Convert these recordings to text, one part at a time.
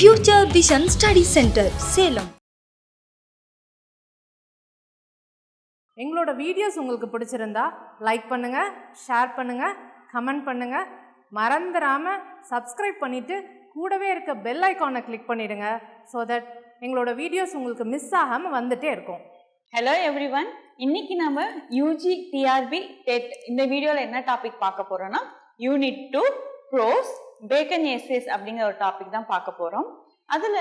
Future Vision Study Center, Salem. எங்களோட videos உங்களுக்கு பிடிச்சிருந்தா லைக் பண்ணுங்க, ஷேர் பண்ணுங்க, கமெண்ட் பண்ணுங்க. மறந்துடாம சப்ஸ்கிரைப் பண்ணிட்டு கூடவே இருக்க பெல் ஐகானை கிளிக் பண்ணிடுங்க. ஸோ தட் எங்களோட வீடியோஸ் உங்களுக்கு மிஸ் ஆகாமல் வந்துட்டே இருக்கும். ஹலோ எவ்ரிவன், இன்னைக்கு நம்ம யூஜி டிஆர்பி டெட் இந்த வீடியோவில் என்ன டாபிக் பார்க்க போறோம்னா யூனிட் 2 ப்ரோஸ் பேக்கன் எஸ்ஏஸ் அப்படிங்கிற ஒரு டாபிக் தான் பார்க்க போறோம். அதுல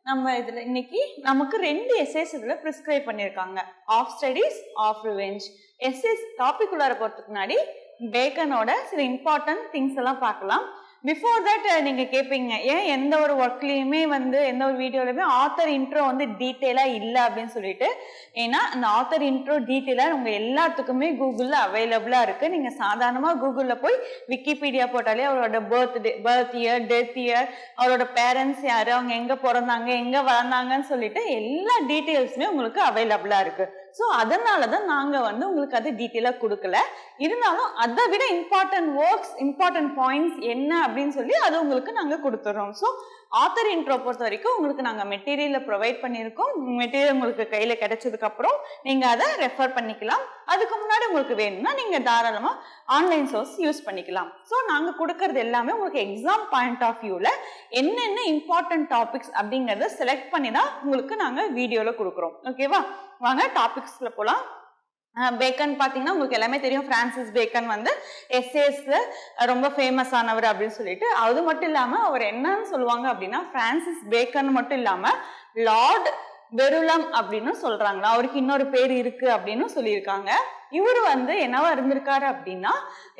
நம்ம இதுல இன்னைக்கு நமக்கு 2 எஸ்ஏஸ் இதுல ப்ரிஸ்கிரைப் பண்ணியிருக்காங்க, of studies of revenge. Essays topic உள்ளார போறதுக்கு முன்னாடி பேக்கனோட சில இம்பார்ட்டன்ட் திங்ஸ் எல்லாம் பார்க்கலாம். பிஃபோர் தட் நீங்க கேட்பீங்க, ஏன் எந்த ஒரு ஒர்க்லயுமே எந்த ஒரு வீடியோலயுமே ஆத்தர் இன்ட்ரோ டீட்டெயிலா இல்லை அப்படின்னு சொல்லிட்டு. ஏன்னா அந்த ஆத்தர் இன்ட்ரோ டீட்டெயிலா உங்க எல்லாத்துக்குமே கூகுள்ல அவைலபிளா இருக்கு. நீங்க சாதாரணமா கூகுள்ல போய் விக்கிபீடியா போட்டாலே அவரோட பர்த் இயர், டெத் இயர், அவரோட பேரண்ட்ஸ் யாரு, அவங்க எங்க பிறந்தாங்க, எங்க வளர்ந்தாங்கன்னு சொல்லிட்டு எல்லா டீட்டெயில்ஸுமே உங்களுக்கு அவைலபிளா இருக்கு. ஸோ அதனாலதான் நாங்க உங்களுக்கு அது டீட்டெயிலா கொடுக்கல. இருந்தாலும் அதை விட இம்பார்ட்டன்ட் ஒர்க்ஸ், இம்பார்ட்டன்ட் பாயிண்ட்ஸ் என்ன அப்படின்னு சொல்லி அது உங்களுக்கு நாங்க கொடுத்துறோம். ஸோ ஆத்தர் இன்ட்ரோ பொறுத்த வரைக்கும் உங்களுக்கு நாங்க மெட்டீரியலை ப்ரொவைட் பண்ணியிருக்கோம். மெட்டீரியல் உங்களுக்கு கையில கிடைச்சதுக்கு அப்புறம் நீங்க அதை ரெஃபர் பண்ணிக்கலாம். அதுக்கு முன்னாடி உங்களுக்கு வேணும்னா நீங்க தாராளமா ஆன்லைன் சோர்ஸ் யூஸ் பண்ணிக்கலாம். ஸோ நாங்க கொடுக்கறது எல்லாமே உங்களுக்கு எக்ஸாம் பாயிண்ட் ஆஃப் வியூல என்னென்ன இம்பார்ட்டன்ட் டாபிக்ஸ் அப்படிங்கறத செலக்ட் பண்ணி தான் உங்களுக்கு நாங்க வீடியோல கொடுக்குறோம். ஓகேவா, வாங்க டாபிக்ஸ்ல போலாம். பேக்கன் பாத்தீங்கன்னா உங்களுக்கு எல்லாமே தெரியும். பிரான்சிஸ் பேக்கன் எஸ்ஏஸ்ல ரொம்ப ஃபேமஸ் ஆனவர் அப்படின்னு சொல்லிட்டு. அது மட்டும் இல்லாம அவர் என்னன்னு சொல்லுவாங்க அப்படின்னா, பிரான்சிஸ் பேக்கன் மட்டும் இல்லாம லார்ட் வெருலம் அப்படின்னு சொல்றாங்களா, அவருக்கு இன்னொரு பேர் இருக்கு அப்படின்னு சொல்லியிருக்காங்க. இவர் என்னவா இருந்திருக்காரு அப்படின்னா,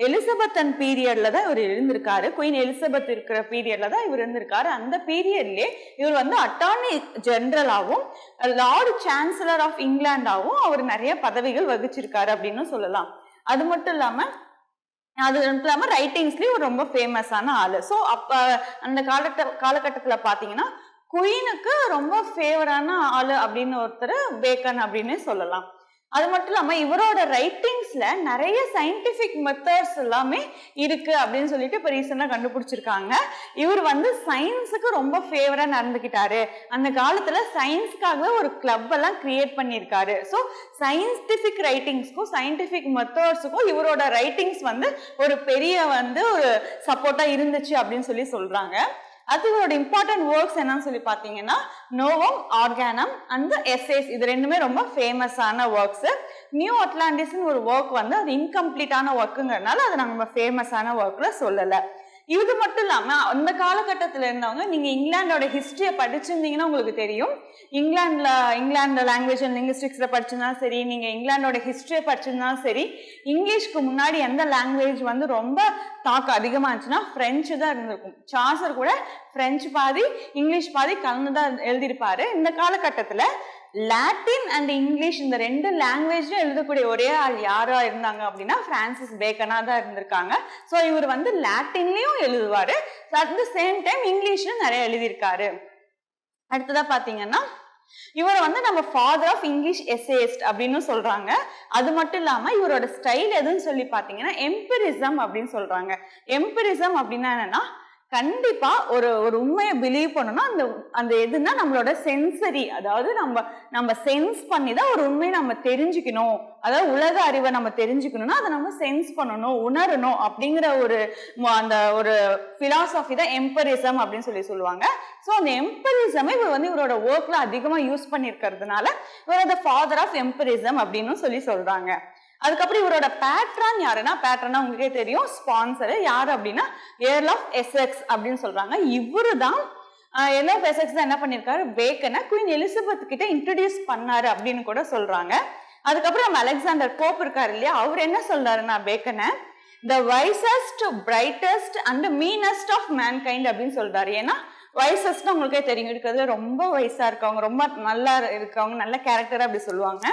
எலிசபெத்தன் பீரியட்ல தான் இவர் இருந்திருக்காரு. குயின் எலிசபெத் இருக்கிற பீரியட்ல தான் இவர் இருந்திருக்காரு. அந்த பீரியட்லயே இவர் அட்டார்னி ஜெனரலாவும் லார்ட் சான்சலர் ஆஃப் இங்கிலாண்டாவும் அவர் நிறைய பதவிகள் வகிச்சிருக்காரு அப்படின்னு சொல்லலாம். அது மட்டும் இல்லாம ரைட்டிங்ஸ்லயும் ஒரு ரொம்ப ஃபேமஸான ஆளு. ஸோ அப்ப அந்த காலகட்டத்துல பாத்தீங்கன்னா குயினுக்கு ரொம்ப ஃபேவரான ஆளு அப்படின்னு ஒருத்தர் பேக்கன் அப்படின்னு சொல்லலாம். அது மட்டும் இல்லாம இவரோட ரைட்டிங்ஸ்ல நிறைய சயின்டிபிக் மெத்தட்ஸ் எல்லாமே இருக்கு அப்படின்னு சொல்லிட்டு இப்ப ரீசெண்டா கண்டுபிடிச்சிருக்காங்க. இவர் சயின்ஸுக்கு ரொம்ப ஃபேவரா நடந்துகிட்டாரு. அந்த காலத்துல சயின்ஸ்க்காகவே ஒரு கிளப் எல்லாம் கிரியேட் பண்ணியிருக்காரு. ஸோ சயின்டிபிக் ரைட்டிங்ஸ்க்கும் சயின்டிபிக் மெத்தட்ஸுக்கும் இவரோட ரைட்டிங்ஸ் ஒரு பெரிய ஒரு சப்போர்ட்டா இருந்துச்சு அப்படின்னு சொல்றாங்க. அதோட இம்பார்ட்டன்ட் ஒர்க்ஸ் என்னன்னு சொல்லி பாத்தீங்கன்னா நோவம் ஆர்கானம் அண்ட் எஸ்ஏஸ், இது ரெண்டுமே ரொம்ப ஃபேமஸான ஒர்க்ஸ். நியூ அட்லாண்டிஸ்னு ஒரு ஒர்க் அது இன்கம்ப்ளீட்டான ஒர்க்குங்கிறதுனால அதை நம்ம ஃபேமஸான ஒர்க்ல சொல்லல. இது மட்டும் இல்லாம அந்த காலகட்டத்துல இருந்தவங்க, நீங்க இங்கிலாண்டோட ஹிஸ்டரியை படிச்சிருந்தீங்கன்னா உங்களுக்கு தெரியும். இங்கிலாந்து லாங்குவேஜ் அண்ட் லிங்குவிஸ்டிக்ஸ்ல படிச்சிருந்தாலும் சரி, நீங்க இங்கிலாண்டோட ஹிஸ்டரியை படிச்சிருந்தாலும் சரி, இங்கிலீஷ்க்கு முன்னாடி எந்த லாங்குவேஜ் ரொம்ப தாக்கம் அதிகமா இருந்துச்சுன்னா பிரெஞ்சு தான் இருந்திருக்கும். சார்சர் கூட பிரெஞ்சு பாதி இங்கிலீஷ் பாதி கலந்துதான் எழுதியிருப்பாரு. இந்த காலகட்டத்துல லாட்டின் அண்ட் இங்கிலீஷ் இந்த 2 லாங்குவேஜ்ல எழுதக்கூடிய ஒரே ஆள் யாரா இருந்தாங்க அப்படின்னா பிரான்சிஸ் பேக்கனா தான் இருந்திருக்காங்க. ஸோ இவர் லாட்டின்லயும் எழுதுவாரு, அட் த சேம் டைம் இங்கிலீஷ்லயும் நிறைய எழுதியிருக்காரு. அடுத்ததா பாத்தீங்கன்னா இவர் நம்ம ஃபாதர் ஆஃப் இங்கிலீஷ் எஸ்ஏயிஸ்ட் அப்படின்னு சொல்றாங்க. அது மட்டும் இல்லாம இவரோட ஸ்டைல் எதுன்னு சொல்லி பாத்தீங்கன்னா எம்பிரிசம் அப்படின்னு சொல்றாங்க. எம்பிரிசம் அப்படின்னா என்னன்னா, கண்டிப்பா ஒரு உண்மையை பிலீவ் பண்ணணும். அந்த எதுன்னா நம்மளோட சென்சரி, அதாவது நம்ம சென்ஸ் பண்ணி தான் ஒரு உண்மையை நம்ம தெரிஞ்சுக்கணும். அதாவது உலக அறிவை நம்ம தெரிஞ்சுக்கணும்னா அதை நம்ம சென்ஸ் பண்ணணும், உணரணும் அப்படிங்கிற அந்த ஒரு பிலாசபி தான் எம்பரிசம் அப்படின்னு சொல்லுவாங்க. ஸோ அந்த எம்பரிசமை இவர் இவரோட ஒர்க்ல அதிகமா யூஸ் பண்ணிருக்கிறதுனால இவர் ஃபாதர் ஆஃப் எம்பரிசம் அப்படின்னு சொல்றாங்க. அதுக்கப்புறம் இவரோட பேட்ரன் யாருன்னா, பேட்ரனா உங்களுக்கே தெரியும், ஸ்பான்சர் யாரு அப்படின்னா ஏர்ல் ஆஃப் எசெக்ஸ் அப்படின்னு சொல்றாங்க. இவரு தான் ஏர்ல் ஆஃப் எசெக்ஸ் என்ன பண்ணிருக்காரு, பேக்கனை குயின் எலிசபெத் கிட்ட இன்ட்ரடியூஸ் பண்ணாரு அப்படின்னு கூட சொல்றாங்க. அதுக்கப்புறம் நம்ம அலெக்சாண்டர் போப் இருக்காரு இல்லையா, அவர் என்ன சொல்றாருன்னா பேக்கனை the wisest, brightest and meanest of mankind அப்படின்னு சொல்றாரு. ஏன்னா வைசஸ்ட் உங்களுக்கே தெரியும், இருக்கிறதுல ரொம்ப வயசா இருக்கவங்க, ரொம்ப நல்லா இருக்கவங்க, நல்ல கேரக்டரா அப்படி சொல்லுவாங்க.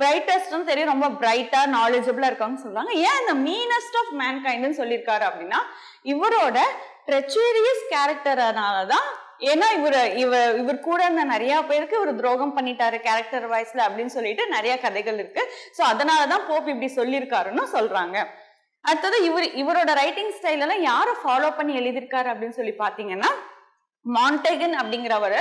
பிரைட்டஸ்ட்னு தெரியும், ரொம்ப பிரைட்டா நாலேஜபிளா இருக்காங்கன்னு சொல்றாங்க. ஏன் இந்த மீனஸ்ட் ஆஃப் மேன்கைண்ட்னு சொல்லியிருக்காரு அப்படின்னா இவரோட ட்ரெச்சரியஸ் கேரக்டர்னாலதான். ஏன்னா இவர் கூட இருந்த நிறைய பேருக்கு இவர் துரோகம் பண்ணிட்டாரு கேரக்டர் வைஸ்ல அப்படின்னு சொல்லிட்டு நிறைய கதைகள் இருக்கு. ஸோ அதனாலதான் போப் இப்படி சொல்லியிருக்காருன்னு சொல்றாங்க. அடுத்தது இவரோட ரைட்டிங் ஸ்டைல் எல்லாம் யாரை ஃபாலோ பண்ணி எழுதியிருக்காரு அப்படின்னு சொல்லி பாத்தீங்கன்னா மான்டேகன் அப்படிங்கிறவர்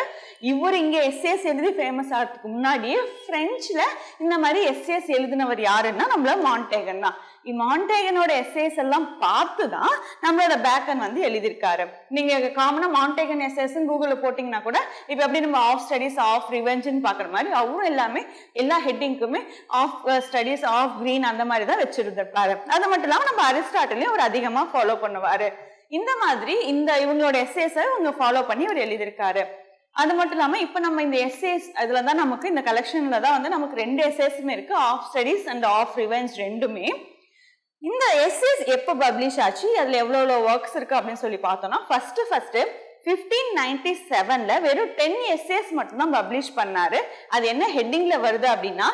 இவர் இங்க எஸ்ஏஎஸ் எழுதி ஃபேமஸ் ஆகிறதுக்கு முன்னாடியே பிரெஞ்சுல இந்த மாதிரி எஸ்ஏஎஸ் எழுதினவர் யாருன்னா நம்மள மான்டேகன் தான். மான்டேகனோட எஸ்ஏஎஸ் எல்லாம் பார்த்து தான் நம்மளோட பேக்கன் வந்து எழுதியிருக்காரு. நீங்க காமனா மான்டேகன் எஸ்ஏஎஸ் கூகுள்ல போட்டீங்கன்னா கூட இப்ப எப்படி நம்ம ஆஃப் ஸ்டடீஸ் ஆஃப் ரிவெஞ்சுன்னு பாக்குற மாதிரி அவரும் எல்லாமே எல்லா ஹெட்டிங்குமே ஆஃப் ஸ்டடீஸ் ஆஃப் கிரீன் அந்த மாதிரி தான் வச்சிருந்திருப்பாரு. அது மட்டும் இல்லாம நம்ம அரிஸ்டாட்டிலையும் அவர் அதிகமா ஃபாலோ பண்ணுவாரு. இந்த மாதிரி இவங்களோட எஸ்ஏஸை இவங்க ஃபாலோ பண்ணி இவர் எழுதியிருக்காரு. அது மட்டும் இல்லாம இப்ப நம்ம இந்த எஸ்ஏஸ் அதுலதான் நமக்கு இந்த கலெக்ஷன்ல தான் வந்து நமக்கு 2 எஸ்ஏஸுமே இருக்கு, of studies and of revenge ரெண்டுமே. இந்த எஸ்ஏஸ் எப்ப பப்ளிஷ் ஆச்சு, அதுல எவ்வளவு ஒர்க்ஸ் இருக்கு அப்படின்னு சொல்லி பார்த்தோம்னா ஃபர்ஸ்ட் 1597ல வெறும் 10 எஸ்ஏஸ் மட்டும் தான் பப்ளிஷ் பண்ணாரு. அது என்ன ஹெட்டிங்ல வருது அப்படின்னா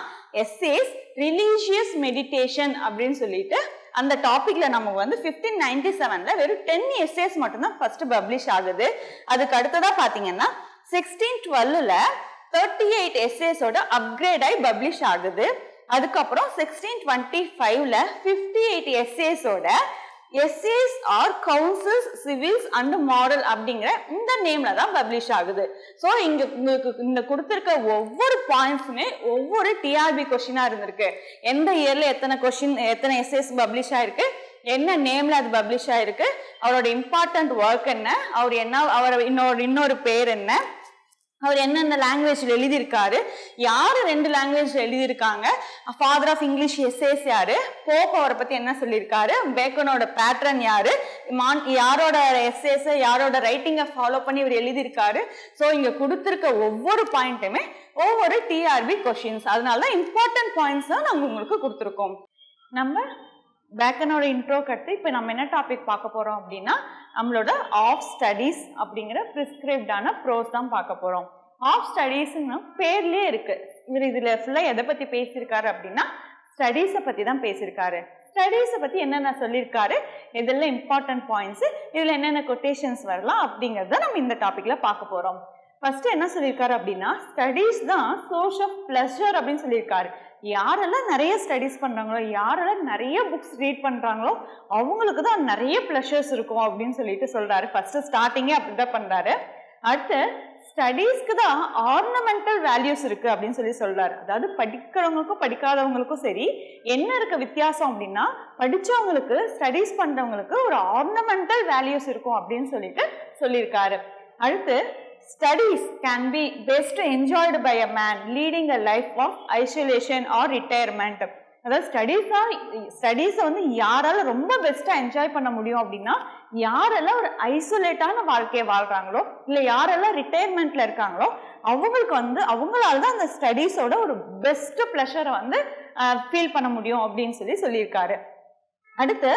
எஸ்ஏஸ் ரிலீஜியஸ் மெடிடேஷன் அப்படின்னு சொல்லிட்டு அந்த டாபிக்ல நம்ம வந்து 1597ல வெறும் 10 எஸ்ஏஸ் மட்டும் தான் ஃபர்ஸ்ட் பப்ளிஷ் ஆகுது. அதுக்கு அடுத்ததா பாத்தீங்கன்னா 1612ல 38 எஸ்ஏஸோட அப்கிரேட் ஆகி பப்ளிஷ் ஆகுது. அதுக்கப்புறம் 1625ல 58 எஸ்ஏஸோட essays or counsels civils and moral அப்படிங்கிற இந்த நேம்ல தான் பப்ளிஷ் ஆகுது. ஸோ இங்க உங்களுக்கு இந்த கொடுத்திருக்க ஒவ்வொரு பாயிண்ட்ஸுமே ஒவ்வொரு டிஆர்பி கொஸ்டினா இருந்திருக்கு. எந்த இயர்ல எத்தனை எஸ்ஏஸ் பப்ளிஷ் ஆயிருக்கு, என்ன நேம்ல அது பப்ளிஷ் ஆயிருக்கு, அவரோட இம்பார்ட்டன்ட் ஒர்க் என்ன, அவர் இன்னொரு பேர் என்ன, அவர் என்னென்ன லாங்குவேஜ்ல எழுதியிருக்காரு, யாரு 2 லாங்குவேஜ்ல எழுதியிருக்காங்க, ஃபாதர் ஆஃப் இங்கிலீஷ் எஸ்ஏஸ் யாரு, போப் அவரை பத்தி என்ன சொல்லியிருக்காரு, பேக்கனோட பேட்ரன் யாரு, யாரோட எஸ்ஏஸ் யாரோட ரைட்டிங்கை ஃபாலோ பண்ணி இவர் எழுதியிருக்காரு. ஸோ இங்க கொடுத்திருக்க ஒவ்வொரு பாயிண்ட்டுமே ஒவ்வொரு டிஆர்பி கொஸ்டின்ஸ். அதனாலதான் இம்பார்ட்டன்ட் பாயிண்ட்ஸ் தான் நாங்க உங்களுக்கு கொடுத்துருக்கோம். நம்ம பேக்கனோட இன்ட்ரோ கட்டு இப்ப நம்ம என்ன டாபிக் பார்க்க போறோம் அப்படின்னா நம்மளோட ஆஃப் ஸ்டடீஸ் அப்படிங்கிற பிரிஸ்கிரைப்டான ப்ரோஸ் தான் பார்க்க போறோம். ஆஃப் ஸ்டடீஸ்னு பேர்லயே இருக்கு. இவர் இதுல ஃபுல்லா எதை பத்தி பேசியிருக்காரு அப்படின்னா ஸ்டடீஸை பத்தி தான் பேசியிருக்காரு. ஸ்டடீஸை பத்தி என்னென்ன சொல்லியிருக்காரு, இதெல்லாம் இம்பார்ட்டன்ட் பாயிண்ட்ஸ், இதுல என்னென்ன கொட்டேஷன்ஸ் வரலாம் அப்படிங்கறத நம்ம இந்த டாபிக்ல பார்க்க போறோம். ஃபர்ஸ்ட் என்ன சொல்லியிருக்காரு அப்படின்னா ஸ்டடீஸ் தான் சோர்ஸ் ஆஃப் பிளஷர் அப்படின்னு சொல்லியிருக்காரு. யாரெல்லாம் நிறைய ஸ்டடீஸ் பண்றாங்களோ, யாரெல்லாம் நிறைய புக்ஸ் ரீட் பண்றாங்களோ அவங்களுக்கு தான் நிறைய பிளஷர்ஸ் இருக்கும் அப்படின்னு சொல்லிட்டு சொல்றாரு. ஃபர்ஸ்ட் ஸ்டார்டிங்கே அப்படிதான் பண்றாரு. அடுத்து ஸ்டடீஸ்க்கு தான் ஆர்னமெண்டல் வேல்யூஸ் இருக்கு அப்படின்னு சொல்றாரு. அதாவது படிக்கிறவங்களுக்கும் படிக்காதவங்களுக்கும் சரி என்ன இருக்க வித்தியாசம் அப்படின்னா படிச்சவங்களுக்கு ஸ்டடீஸ் பண்றவங்களுக்கு ஒரு ஆர்னமெண்டல் வேல்யூஸ் இருக்கும் அப்படின்னு சொல்லியிருக்காரு. அடுத்து studies can be best enjoyed by a man leading a life of isolation or retirement. அதாவது ஸ்டடீஸை வந்து யாரால ரொம்ப பெஸ்டா என்ஜாய் பண்ண முடியும் அப்படின்னா யாரெல்லாம் ஒரு ஐசோலேட்டான வாழ்க்கையை வாழ்றாங்களோ இல்லை யாரெல்லாம் ரிட்டையர்மெண்ட்ல இருக்காங்களோ அவங்களுக்கு வந்து அவங்களால தான் அந்த ஸ்டடீஸோட ஒரு பெஸ்ட் பிளஷரை வந்து ஃபீல் பண்ண முடியும் அப்படின்னு சொல்லியிருக்காரு. அடுத்து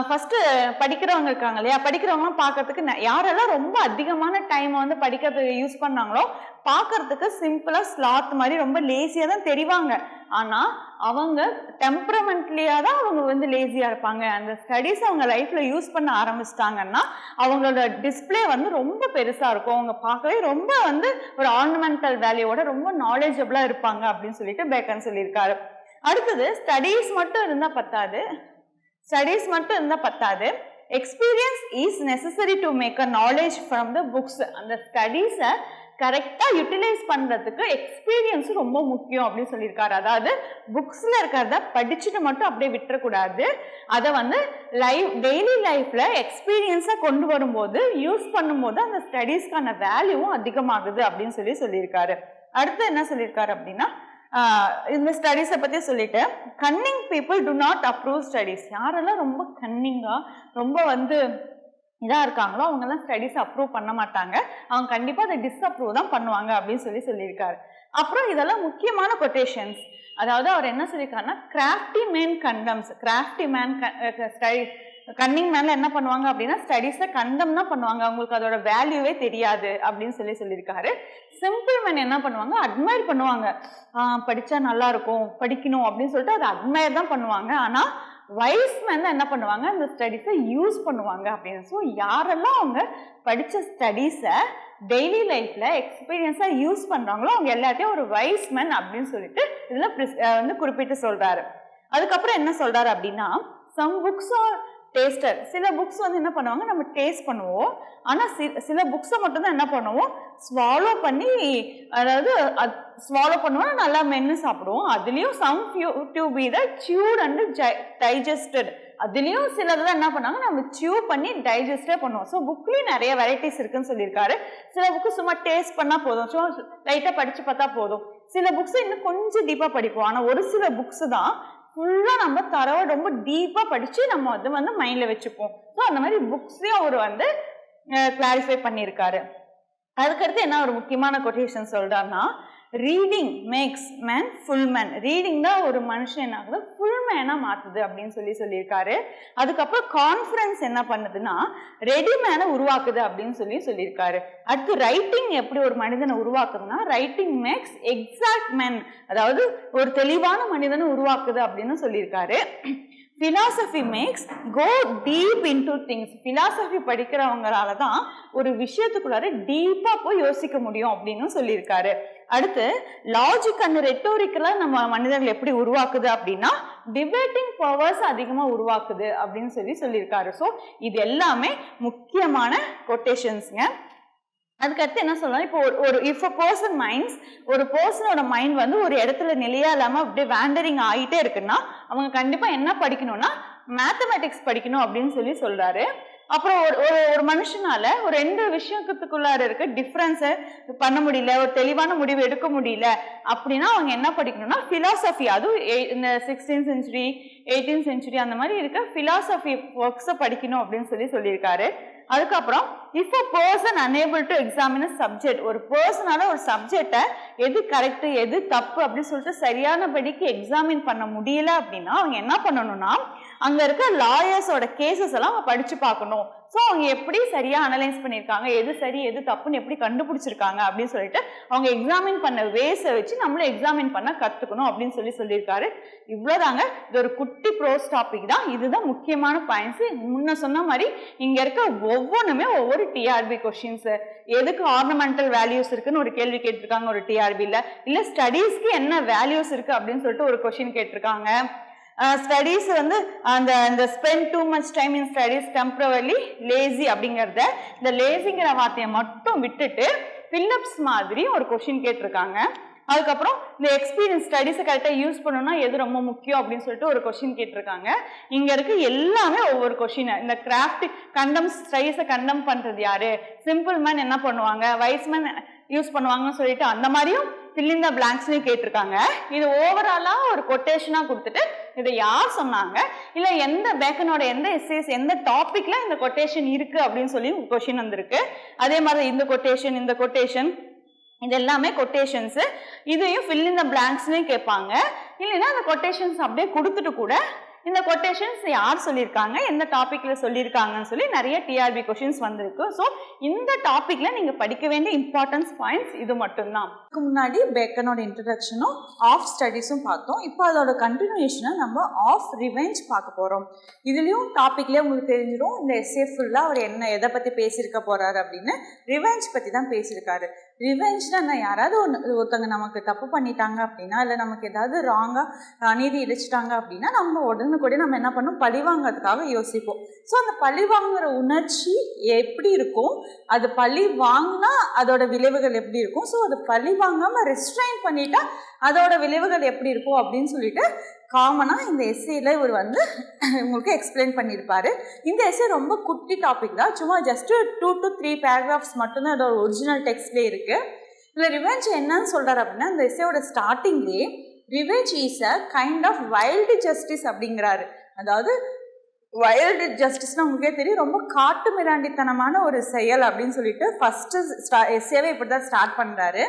ஃபர்ஸ்ட் படிக்கிறவங்க இருக்காங்க இல்லையா, படிக்கிறவங்க பார்க்கறதுக்கு யாரெல்லாம் ரொம்ப அதிகமான டைம் வந்து படிக்கிறதுக்கு யூஸ் பண்ணாங்களோ பார்க்கறதுக்கு சிம்பிளா ஸ்லாத் மாதிரி ரொம்ப லேசியா தான் தெரிவாங்க. ஆனா அவங்க டெம்பரமெண்ட்லியா தான் அவங்க வந்து லேசியா இருப்பாங்க. அந்த ஸ்டடீஸ் அவங்க லைஃப்ல யூஸ் பண்ண ஆரம்பிச்சிட்டாங்கன்னா அவங்களோட டிஸ்பிளே வந்து ரொம்ப பெருசா இருக்கும். அவங்க பார்க்கவே ரொம்ப வந்து ஒரு ஆர்னமெண்டல் வேல்யூவோட ரொம்ப நாலேஜபிளா இருப்பாங்க அப்படின்னு சொல்லிட்டு பேக்கன் சொல்லியிருக்காரு. அடுத்தது ஸ்டடீஸ் மட்டும் இருந்தா பத்தாது, experience is necessary to make a knowledge from the books. அந்த ஸ்டடீஸை கரெக்டா யூட்டிலைஸ் பண்றதுக்கு எக்ஸ்பீரியன்ஸ் ரொம்ப முக்கியம் அப்படின்னு சொல்லியிருக்காரு. அதாவது புக்ஸ்ல இருக்கிறத படிச்சுட்டு மட்டும் அப்படியே விட்டுறக்கூடாது, அதை வந்து டெய்லி லைஃப்ல எக்ஸ்பீரியன்ஸா கொண்டு வரும்போது யூஸ் பண்ணும்போது அந்த ஸ்டடீஸ்க்கான வேல்யூவும் அதிகமாகுது அப்படின்னு சொல்லியிருக்காரு. அடுத்து என்ன சொல்லியிருக்காரு அப்படின்னா இந்த ஸ்டடீஸை பத்தி சொல்லிட்டு Canning people to not approve studies. யாரெல்லாம் ரொம்ப கன்னிங்கா ரொம்ப வந்து இதா இருக்காங்களோ அவங்க எல்லாம் ஸ்டடீஸ் அப்ரூவ் பண்ண மாட்டாங்க, அவங்க கண்டிப்பா அதை டிஸ்அப்ரூவ் தான் பண்ணுவாங்க அப்படின்னு சொல்லியிருக்காரு. அப்புறம் இதெல்லாம் முக்கியமான கொட்டேஷன்ஸ். அதாவது அவர் என்ன சொல்லியிருக்காருன்னா crafty man contemns. Crafty man cunning மேன்ல என்ன பண்ணுவாங்க அப்படின்னா ஸ்டடீஸை கண்டம் தான் பண்ணுவாங்க, அவங்களுக்கு அதோட வேல்யூவே தெரியாது அப்படின்னு சொல்லியிருக்காரு. சிம்பிள் மேன் என்ன பண்ணுவாங்க, அட்மையர் பண்ணுவாங்க, படிச்சா நல்லா இருக்கும் படிக்கணும் அப்படின்னு சொல்லிட்டு அதை அட்மையர் தான் பண்ணுவாங்க. ஆனா வைஸ் மேன் என்ன பண்ணுவாங்க, அந்த ஸ்டடீஸை யூஸ் பண்ணுவாங்க அப்படின்னு. ஸோ யாரெல்லாம் அவங்க படிச்ச ஸ்டடீஸை டெய்லி லைஃப்ல எக்ஸ்பீரியன்ஸா யூஸ் பண்றாங்களோ அவங்க எல்லாத்தையும் ஒரு வைஸ் மேன் அப்படின்னு சொல்லிட்டு இதுல வந்து குறிப்பிட்டு சொல்றாரு. அதுக்கப்புறம் என்ன சொல்றாரு அப்படின்னா some books are டேஸ்டர். சில புக்ஸ் வந்து என்ன பண்ணுவாங்க, நம்ம டேஸ்ட் பண்ணுவோம். ஆனா சில புக்ஸை மட்டும் தான் என்ன பண்ணுவோம், ஸ்வாலோ பண்ணி, அதாவது ஸ்வாலோ பண்ணுவோம், நல்லா மென்னு சாப்பிடுவோம். அதுலயும் some to be the chewed and digested. அதுலயும் சிலதெல்லாம் என்ன பண்ணாங்க, நம்ம சியூ பண்ணி டைஜஸ்டே பண்ணுவோம். ஸோ புக்லயும் நிறைய வெரைட்டிஸ் இருக்குன்னு சொல்லியிருக்காரு. சில புக்கு சும்மா டேஸ்ட் பண்ணா போதும், சும்மா லைட்டா படிச்சு பார்த்தா போதும். சில புக்ஸ் இன்னும் கொஞ்சம் டீப்பா படிப்போம். ஆனா ஒரு சில புக்ஸ் தான் ஃபுல்லா நம்ம தரவா ரொம்ப டீப்பா படிச்சு நம்ம அது வந்து மைண்ட்ல வச்சுப்போம். ஸோ அந்த மாதிரி புக்ஸையும் அவர் வந்து கிளாரிஃபை பண்ணியிருக்காரு. அதுக்கடுத்து என்ன ஒரு முக்கியமான கொட்டேஷன் சொல்றாருன்னா, reading makes man full man. Reading தான் ஒரு மனுஷன் என்ன ஆகுது, ஃபுல் மேனா மாத்துது அப்படின்னு சொல்லியிருக்காரு. அதுக்கப்புறம் கான்ஃபிடன்ஸ் என்ன பண்ணுதுன்னா, ரெடி மேனை உருவாக்குது அப்படின்னு சொல்லியிருக்காரு. அடுத்து ரைட்டிங் எப்படி ஒரு மனிதனை உருவாக்குதுன்னா, ரைட்டிங் மேக்ஸ் எக்ஸாக்ட் மேன், அதாவது ஒரு தெளிவான மனிதனை உருவாக்குது அப்படின்னு சொல்லியிருக்காரு. philosophy makes go deep into things. philosophy படிக்கிறவங்களால தான் ஒரு விஷயத்துக்குள்ளார டீப்பா போய் யோசிக்க முடியும் அப்படின்னு சொல்லியிருக்காரு. அடுத்து லாஜிக் அண்ட் ரெட்டோரிக்கலா நம்ம மனிதர்கள் எப்படி உருவாக்குது அப்படின்னா, டிபேட்டிங் பவர்ஸ் அதிகமா உருவாக்குது அப்படின்னு சொல்லியிருக்காரு. ஸோ இது எல்லாமே முக்கியமான கொட்டேஷன்ஸ்ங்க. அதுக்கடுத்து என்ன சொல்லலாம், இப்போ ஒரு இஃப் அ பர்சன் மைண்ட்ஸ், ஒரு பர்சனோட மைண்ட் வந்து ஒரு இடத்துல நிலையா இல்லாம அப்படியே வேண்டரிங் ஆகிட்டே இருக்குன்னா அவங்க கண்டிப்பா என்ன படிக்கணும்னா மேத்தமேட்டிக்ஸ் படிக்கணும் அப்படின்னு சொல்றாரு. அப்புறம் ஒரு மனுஷனால ஒரு 2 விஷயத்துக்குள்ளார இருக்க டிஃபரன்ஸை பண்ண முடியல, ஒரு தெளிவான முடிவு எடுக்க முடியல அப்படின்னா அவங்க என்ன படிக்கணும்னா பிலாசபி, அதுவும் இந்த 16th century 18th century அந்த மாதிரி இருக்க பிலாசபி ஒர்க்ஸை படிக்கணும் அப்படின்னு சொல்லியிருக்காரு. அதுக்கப்புறம் if a person unable to examine subject, ஒரு பர்சனால ஒரு சப்ஜெக்டை எது கரெக்ட் எது தப்பு அப்படின்னு சொல்லிட்டு சரியானபடிக்கு எக்ஸாமின் பண்ண முடியல அப்படின்னா அவங்க என்ன பண்ணணும்னா, அங்க இருக்க லாயர்ஸோட கேசஸ் எல்லாம் அவங்க படிச்சு பார்க்கணும். ஸோ அவங்க எப்படி சரியா அனலைஸ் பண்ணியிருக்காங்க, எது சரி எது தப்புன்னு எப்படி கண்டுபிடிச்சிருக்காங்க அப்படின்னு சொல்லிட்டு அவங்க எக்ஸாமின் பண்ண வேஸை வச்சு நம்மளும் எக்ஸாமின் பண்ண கத்துக்கணும் அப்படின்னு சொல்லியிருக்காரு. இவ்வளவுதாங்க. இது ஒரு குட்டி ப்ரோஸ் டாபிக் தான். இதுதான் முக்கியமான பாயிண்ட்ஸ். முன்ன சொன்ன மாதிரி இங்க இருக்க ஒவ்வொன்றுமே ஒவ்வொரு டிஆர்பி கொஸ்டின்ஸ். எதுக்கு ஆர்னமெண்டல் வேல்யூஸ் இருக்குன்னு ஒரு கேள்வி கேட்டிருக்காங்க ஒரு டிஆர்பியில், இல்ல ஸ்டடீஸ்க்கு என்ன வேல்யூஸ் இருக்கு அப்படின்னு சொல்லிட்டு ஒரு கொஸ்டின் கேட்டிருக்காங்க. ஸ்டடீஸ் வந்து அந்த spend too much time in studies temporary lazy அப்படிங்கிறத, இந்த லேசிங்கிற வார்த்தையை மட்டும் விட்டுட்டு ஃபில்லப்ஸ் மாதிரி ஒரு கொஸ்டின் கேட்டிருக்காங்க. அதுக்கப்புறம் இந்த எக்ஸ்பீரியன்ஸ் ஸ்டடீஸை கரெக்டாக யூஸ் பண்ணணும்னா எது ரொம்ப முக்கியம் அப்படின்னு சொல்லிட்டு ஒரு கொஸ்டின் கேட்டிருக்காங்க. இங்க இருக்கு எல்லாமே ஒவ்வொரு கொஸ்டின். இந்த கிராஃப்ட் கண்டம் ஸ்டடீஸை கண்டம் பண்றது யாரு, சிம்பிள் மேன் என்ன பண்ணுவாங்க, வைஸ் மேன் யூஸ் பண்ணுவாங்கன்னு சொல்லிட்டு அந்த மாதிரியும் fill in the blanks கேட்டிருக்காங்க. இது ஓவராலா ஒரு கொட்டேஷனா கொடுத்துட்டு இதை யார் சொன்னாங்க, இல்ல எந்த பேக்கனோட எந்த எஸ்ஏஸ் எந்த டாபிக்ல இந்த கொட்டேஷன் இருக்கு அப்படின்னு சொல்லி கொஸ்டின் வந்திருக்கு. அதே மாதிரி இந்த கொட்டேஷன் இது எல்லாமே கொட்டேஷன்ஸ். இதையும் fill in the blanks கேட்பாங்க. இல்லைன்னா அந்த கொட்டேஷன்ஸ் அப்படியே கொடுத்துட்டு கூட இந்த கொட்டேஷன்ஸ் யார் சொல்லியிருக்காங்க, எந்த டாபிக்ல சொல்லியிருக்காங்கன்னு சொல்லி நிறைய டிஆர்பி கொஸ்டின்ஸ் வந்திருக்கு. ஸோ இந்த டாபிக்ல நீங்க படிக்க வேண்டிய இம்பார்ட்டன்ஸ் பாயிண்ட்ஸ் இது மட்டும்தான். இதுக்கு முன்னாடி பேக்கனோட இன்ட்ரடக்ஷனும் ஆஃப் ஸ்டடீஸும் பார்த்தோம். இப்போ அதோட கண்டினியூஷனை நம்ம ஆஃப் ரிவெஞ்ச் பார்க்க போறோம். இதுலயும் டாபிக்லேயே உங்களுக்கு தெரிஞ்சிடும் இந்த எஸ்ஏ ஃபுல்லா அவர் எதை பத்தி பேசியிருக்க போறாரு அப்படின்னு. ரிவெஞ்ச் பத்தி தான் பேசியிருக்காரு. ரிவெஞ்ச்னா என்ன, யாராவது ஒருத்தவங்க நமக்கு தப்பு பண்ணிட்டாங்க அப்படின்னா, இல்லை நமக்கு ஏதாவது ராங்கா அநீதி இழைச்சிட்டாங்க அப்படின்னா நம்ம உடனுக்குடைய நம்ம என்ன பண்ணோம், பழி வாங்கிறதுக்காக யோசிப்போம். ஸோ அந்த பழி வாங்குற உணர்ச்சி எப்படி இருக்கும், அது பழி வாங்கினா அதோட விளைவுகள் எப்படி இருக்கும், ஸோ அது பழி வாங்காமல் ரெஸ்ட்ரைன் பண்ணிட்டா அதோட விளைவுகள் எப்படி இருக்கும் அப்படின்னு சொல்லிட்டு காமனாக இந்த எஸ்ஏல இவர் வந்து உங்களுக்கு எக்ஸ்பிளைன் பண்ணியிருப்பாரு. இந்த எஸ்ஏ ரொம்ப குட்டி டாபிக் தான், சும்மா ஜஸ்ட் 2 to 3 பேராகிராஃப்ஸ் மட்டும்தான் அதோட ஒரிஜினல் டெக்ஸ்ட்லேயே இருக்கு. இதில் ரிவெஞ்ச் என்னன்னு சொல்கிறார் அப்படின்னா, இந்த எஸ்ஏவோட ஸ்டார்டிங்லேயே revenge is a kind of wild justice அப்படிங்கிறாரு. அதாவது வைல்டு ஜஸ்டிஸ்னால் உங்களுக்கே தெரியும், ரொம்ப காட்டு மிராண்டித்தனமான ஒரு செயல் அப்படின்னு சொல்லிட்டு ஃபஸ்ட்டு எஸ்ஏவை இப்படி தான் ஸ்டார்ட் பண்ணுறாரு.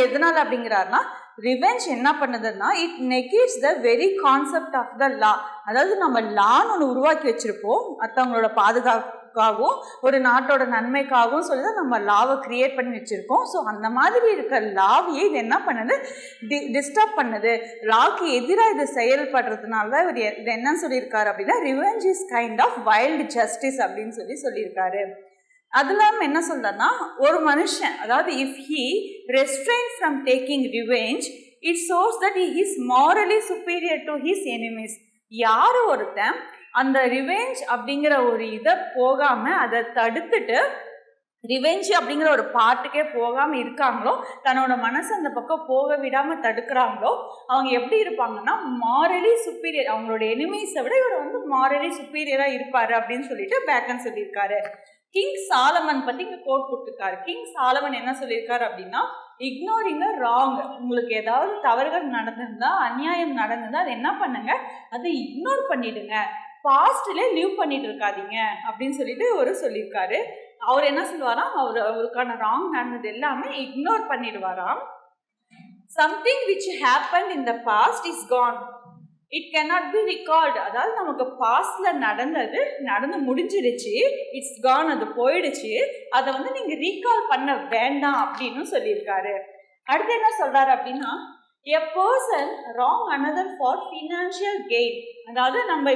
எதனால அப்படிங்கிறாருன்னா, ரிவெஞ்ச் என்ன பண்ணுதுன்னா, it negates the very concept of the law. அதாவது நம்ம லான்னு ஒன்று உருவாக்கி வச்சிருப்போம், மற்றவங்களோட பாதுகாப்புக்காகவும் ஒரு நாட்டோட நன்மைக்காகவும் சொல்லி தான் நம்ம லாவை கிரியேட் பண்ணி வச்சிருக்கோம். ஸோ அந்த மாதிரி இருக்க லாவையே இது என்ன பண்ணுது, டிஸ்டர்ப் பண்ணுது. லாக்கு எதிராக இது செயல்படுறதுனால தான் இவர் இது என்னன்னு சொல்லியிருக்காரு அப்படின்னா, revenge is kind of wild justice அப்படின்னு சொல்லியிருக்காரு. அது இல்லாமல் என்ன சொல்றேன்னா, ஒரு மனுஷன் அதாவது if he restrain from taking revenge it shows that he is morally superior to his enemies. யார் ஒருத்தன் அந்த ரிவெஞ்ச் அப்படிங்கிற ஒரு இதை போகாம அதை தடுத்துட்டு ரிவெஞ்ச் அப்படிங்கிற ஒரு பாட்டுக்கே போகாம இருக்காங்களோ, தன்னோட மனசு அந்த பக்கம் போக விடாம தடுக்கிறாங்களோ, அவங்க எப்படி இருப்பாங்கன்னா மாரலி சுப்பீரியர். அவங்களோட எனிமீஸை விட இவர் வந்து மாரலி சுப்பீரியரா இருப்பாரு அப்படின்னு சொல்லிட்டு பேக்கன் சொல்லியிருக்காரு. கிங் சாலமன் பத்தி இங்க கோட் கொடுத்துருக்காரு. கிங் சாலமன் என்ன சொல்லியிருக்காரு அப்படின்னா, இக்னோரிங் ராங். உங்களுக்கு ஏதாவது தவறுகள் நடந்திருந்தா, அநியாயம் நடந்திருந்தா அதை என்ன பண்ணுங்க, அதை இக்னோர் பண்ணிடுங்க, பாஸ்ட்ல லிவ் பண்ணிட்டு இருக்காதீங்க அப்படின்னு சொல்லிட்டு ஒரு சொல்லியிருக்காரு. அவர் என்ன சொல்லுவாராம், அவருக்கான ராங் நடந்தது எல்லாமே இக்னோர் பண்ணிடுவாராம். Something which happen in the past is gone, it cannot be recalled. அதாவது நமக்கு பாஸ்ட்ல நடந்து முடிஞ்சிருச்சு, இட்ஸ் கான், அது போயிடுச்சு, அதை வந்து நீங்க ரீகால் பண்ண வேண்டாம் அப்படின்னு சொல்லியிருக்காரு. அடுத்து என்ன சொல்றாரு அப்படின்னா, a person wrong another for financial gain. அதாவது நம்ம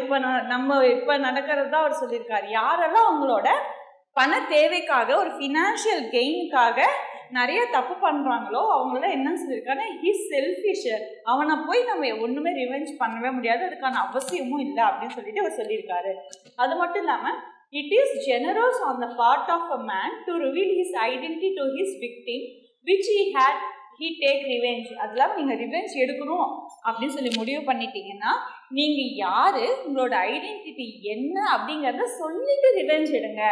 இப்ப நடக்கிறது தான் அவர் சொல்லியிருக்காரு. யாரெல்லாம் அவங்களோட பண தேவைக்காக ஒரு ஃபினான்ஷியல் கெயினுக்காக நிறைய தப்பு பண்றாங்களோ அவங்கள என்ன சொல்லியிருக்காரு, ஹிஸ் செல்ஃபிஷர். அவனை போய் நம்ம ஒண்ணுமே ரிவெஞ்ச் பண்ணவே முடியாது, அதுக்கான அவசியமும் இல்லை அப்படின்னு சொல்லிட்டு அவர் சொல்லியிருக்காரு. அது மட்டும் இல்லாம it is generous on the part of a man to reveal his identity to his victim which he take revenge. அதெல்லாம் நீங்கள் ரிவெஞ்ச் எடுக்கணும் அப்படின்னு சொல்லி முடிவு பண்ணிட்டீங்கன்னா, நீங்கள் யார், உங்களோட ஐடென்டிட்டி என்ன அப்படிங்கிறத சொல்லிட்டு ரிவெஞ்ச் எடுங்க.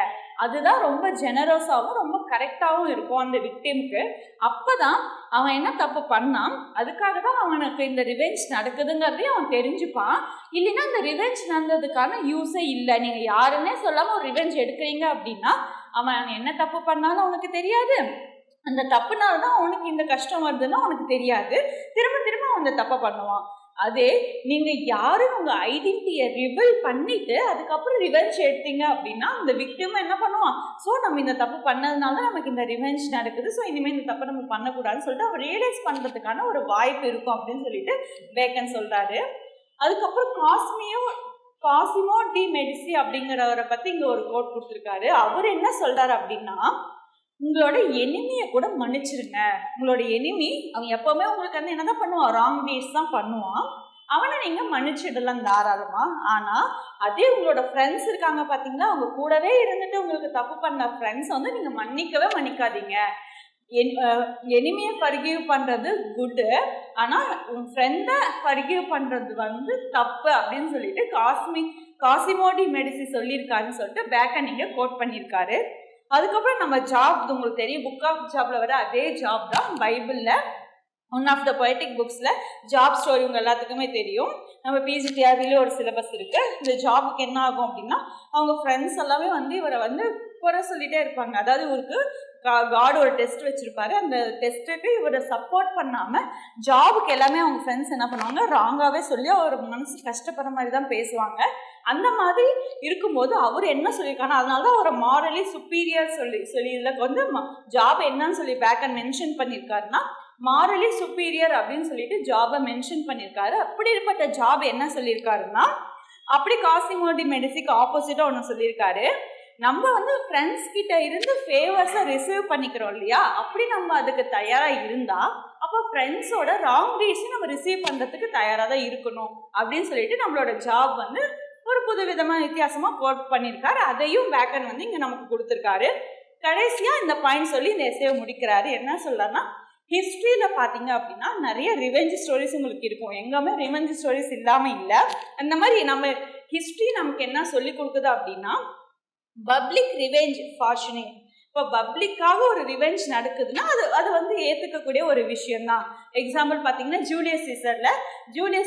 அதுதான் ரொம்ப ஜெனரஸாகவும் ரொம்ப கரெக்டாகவும் இருக்கும் அந்த விக்டிமுக்கு. அப்போ தான் அவன் என்ன தப்பு பண்ணான், அதுக்காக தான் அவனுக்கு இந்த ரிவெஞ்ச் நடக்குதுங்கிறதையும் அவன் தெரிஞ்சுப்பான். இல்லைன்னா இந்த ரிவெஞ்ச் நடந்ததுக்கான யூஸே இல்லை. நீங்கள் யாருன்னே சொல்லாமல் ஒரு ரிவெஞ்ச் எடுக்கிறீங்க அப்படின்னா அவன் என்ன தப்பு பண்ணாலும் அவனுக்கு தெரியாது, அந்த தப்புனால தான் அவனுக்கு இந்த கஷ்டம் வருதுன்னா அவனுக்கு தெரியாது, திரும்ப திரும்ப அவன் அந்த தப்பை பண்ணுவான். அதே நீங்கள் யாரும் உங்கள் ஐடென்டிட்டியை ரிவீல் பண்ணிட்டு அதுக்கப்புறம் ரிவெஞ்ச் எடுத்தீங்க அப்படின்னா அந்த விக்டிம் என்ன பண்ணுவான், ஸோ நம்ம இந்த தப்பு பண்ணதுனால தான் நமக்கு இந்த ரிவெஞ்ச் நடக்குது, ஸோ இனிமேல் இந்த தப்பை நம்ம பண்ணக்கூடாதுன்னு சொல்லிட்டு அவன் ரியலைஸ் பண்ணுறதுக்கான ஒரு வாய்ப்பு இருக்கும் அப்படின்னு சொல்லிட்டு பேக்கன் சொல்கிறாரு. அதுக்கப்புறம் காசிமோ டி மெடிசி அப்படிங்கிறவரை பற்றி இங்கே ஒரு கோட் கொடுத்துருக்காரு. அவர் என்ன சொல்கிறார் அப்படின்னா, உங்களோட எனிமியை கூட மன்னிச்சிருங்க. உங்களோட எனிமி அவன் எப்போவுமே உங்களுக்கு வந்து என்ன தான் பண்ணுவான், ராங் டீட்ஸ் தான் பண்ணுவான், அவனை நீங்கள் மன்னிச்சிடலாம் தாராளமாக. ஆனால் அதே உங்களோட ஃப்ரெண்ட்ஸ் இருக்காங்க பார்த்தீங்களா, அவங்க கூடவே இருந்துட்டு உங்களுக்கு தப்பு பண்ண ஃப்ரெண்ட்ஸ் வந்து நீங்கள் மன்னிக்காதீங்க. எனிமியை ஃபர்கிவ் பண்ணுறது குட்டு, ஆனால் உன் ஃப்ரெண்டை ஃபர்கிவ் பண்ணுறது வந்து தப்பு அப்படின்னு சொல்லிட்டு காசிமோடி மெடிசி சொல்லியிருக்காருன்னு சொல்லிட்டு பேக்கன் நீங்கள் கோட் பண்ணியிருக்காரு. அதுக்கப்புறம் நம்ம ஜாப், உங்களுக்கு தெரியும் புக் ஆஃப் ஜாப்ல வர அதே ஜாப் தான் பைபிளில் ஒன் ஆஃப் த பொயட்டிக் புக்ஸில் ஜாப் ஸ்டோரி உங்கள் எல்லாத்துக்குமே தெரியும். நம்ம பிஜிடிஆர்பிலே ஒரு சிலபஸ் இருக்குது. இந்த ஜாபுக்கு என்ன ஆகும் அப்படின்னா, அவங்க ஃப்ரெண்ட்ஸ் எல்லாமே வந்து இவரை வந்து குறை சொல்லிகிட்டே இருப்பாங்க. அதாவது இவருக்கு காட் ஒரு டெஸ்ட் வச்சுருப்பாரு, அந்த டெஸ்ட்டுக்கு இவரை சப்போர்ட் பண்ணாமல் ஜாபுக்கு எல்லாமே அவங்க ஃப்ரெண்ட்ஸ் என்ன பண்ணுவாங்க, ராங்காகவே சொல்லி அவர் மனசு கஷ்டப்படுற மாதிரி தான் பேசுவாங்க. அந்த மாதிரி இருக்கும்போது அவர் என்ன சொல்லியிருக்காங்க, அதனால தான் அவரை மாரலி சுப்பீரியர் சொல்லி இதில் வந்து ஜாப் என்னன்னு சொல்லி பேக்கன் மென்ஷன் பண்ணியிருக்காருன்னா, மாரலி சுப்பீரியர் அப்படின்னு சொல்லிட்டு ஜாபை மென்ஷன் பண்ணியிருக்காரு. அப்படிப்பட்ட ஜாப் என்ன சொல்லியிருக்காருன்னா, அப்படி காசிமோடி மெடிசிக்கு ஆப்போசிட்டாக ஒன்று சொல்லியிருக்காரு. நம்ம வந்து ஃப்ரெண்ட்ஸ் கிட்ட இருந்து ஃபேவர்ஸை ரிசீவ் பண்ணிக்கிறோம் இல்லையா, அப்படி நம்ம அதுக்கு தயாராக இருந்தால் அப்போ ஃப்ரெண்ட்ஸோட ராங் டீட்ஸும் நம்ம ரிசீவ் பண்ணுறதுக்கு தயாராக தான் இருக்கணும் அப்படின்னு சொல்லிட்டு நம்மளோட ஜாப் வந்து ஒரு புது விதமாக வித்தியாசமாக கோட் பண்ணியிருக்காரு. அதையும் பேக்கன் வந்து இங்கே நமக்கு கொடுத்துருக்காரு. கடைசியாக இந்த பாயிண்ட் சொல்லி இந்த எஸ்ஸேவை முடிக்கிறாரு. என்ன சொல்றாருன்னா, ஹிஸ்ட்ரியில் பார்த்தீங்க அப்படின்னா நிறைய ரிவெஞ்ச் ஸ்டோரிஸ் உங்களுக்கு இருக்கும், எங்கேயுமே ரிவெஞ்ச் ஸ்டோரிஸ் இல்லாமல் இல்லை. அந்த மாதிரி நம்ம ஹிஸ்ட்ரி நமக்கு என்ன சொல்லி கொடுக்குது அப்படின்னா, பப்ளிக் ரிவெஞ்ச் ஃபார்ச்சுனேட். இப்போ பப்ளிக்காக ஒரு ரிவெஞ்ச் நடக்குதுன்னா அது வந்து ஏற்றுக்கக்கூடிய ஒரு விஷயம்தான். எக்ஸாம்பிள் பார்த்தீங்கன்னா ஜூலியஸ்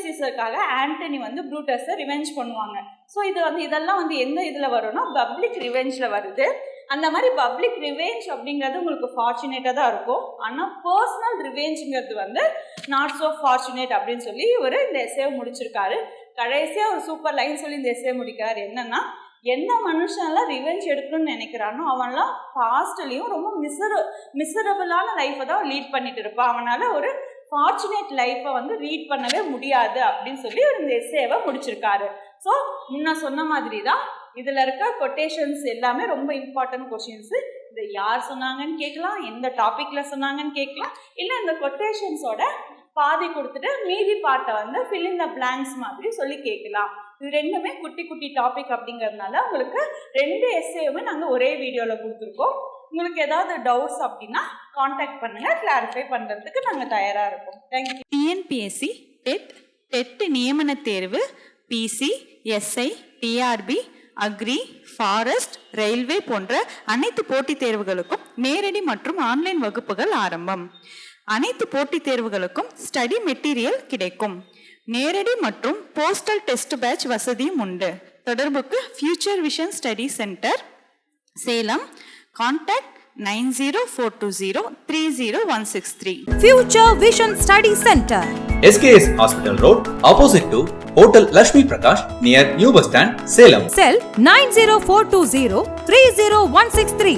சீசருக்காக ஆண்டனி வந்து ப்ரூட்டஸை ரிவெஞ்ச் பண்ணுவாங்க. ஸோ இதெல்லாம் வந்து எந்த இதில் வரும்னா பப்ளிக் ரிவெஞ்சில் வருது. அந்த மாதிரி பப்ளிக் ரிவெஞ்ச் அப்படிங்கிறது உங்களுக்கு ஃபார்ச்சுனேட்டாக தான் இருக்கும். ஆனால் பர்சனல் ரிவெஞ்சுங்கிறது வந்து நாட் ஸோ ஃபார்ச்சுனேட் அப்படின்னு சொல்லி இவர் இந்த எஸ்ஸேவை முடிச்சிருக்காரு. கடைசியாக ஒரு சூப்பர் லைன் சொல்லி இந்த எஸ்ஸே முடிக்கிறார். என்னன்னா, எந்த மனுஷன்லாம் ரிவெஞ்ச் எடுக்கணும்னு நினைக்கிறானோ அவன்லாம் பாஸ்ட்லேயும் ரொம்ப மிசரபிளான லைஃப்பை தான் லீட் பண்ணிட்டு இருப்பான். அவனால் ஒரு ஃபார்ச்சுனேட் லைஃப்பை வந்து ரீட் பண்ணவே முடியாது அப்படின்னு சொல்லி இந்த எஸ்ஸேவை முடிச்சிருக்காரு. ஸோ முன்ன சொன்ன மாதிரி தான் இதில் இருக்க கொட்டேஷன்ஸ் எல்லாமே ரொம்ப இம்பார்ட்டன்ட் கொஷின்ஸு. இதை யார் சொன்னாங்கன்னு கேட்கலாம், எந்த டாப்பிக்கில் சொன்னாங்கன்னு கேட்கலாம், இல்லை இந்த கொட்டேஷன்ஸோட பாதி கொடுத்துட்டு மீதி பாட்டை வந்து ஃபில் இன் த பிளாங்க்ஸ் மாதிரி சொல்லி கேட்கலாம். இது ரெண்டுமே குட்டி குட்டி டாபிக் அப்படிங்கிறதுனால உங்களுக்கு 2 எஸ்ஏவுமே நாங்கள் ஒரே வீடியோவில் கொடுத்துருக்கோம். உங்களுக்கு ஏதாவது டவுட்ஸ் அப்படின்னா காண்டாக்ட் பண்ணுங்க, கிளாரிஃபை பண்ணுறதுக்கு நாங்கள் தயாராக இருக்கோம். தேங்க்யூ. டிஎன்பிஎஸ்சி டெட் நியமன தேர்வு, PC, SI, TRB, agri, forest, railway போன்ற அனைத்து போட்டித் தேர்வுகளுக்கும் நேரடி மற்றும் ஆன்லைன் வகுப்புகள் ஆரம்பம். அனைத்து போட்டித் தேர்வுகளுக்கும் ஸ்டடி மெட்டீரியல் கிடைக்கும். நேரடி மற்றும் போஸ்டல் டெஸ்ட் பேட்ச் வசதியும் உண்டு. தொடர்புக்கு future vision study centre, Salem. Contact 9042030163. Future Vision Study Center. SKS Hospital Road, opposite to Hotel Lakshmi Prakash, near New Bus Stand, Salem. Cell 90420 30163.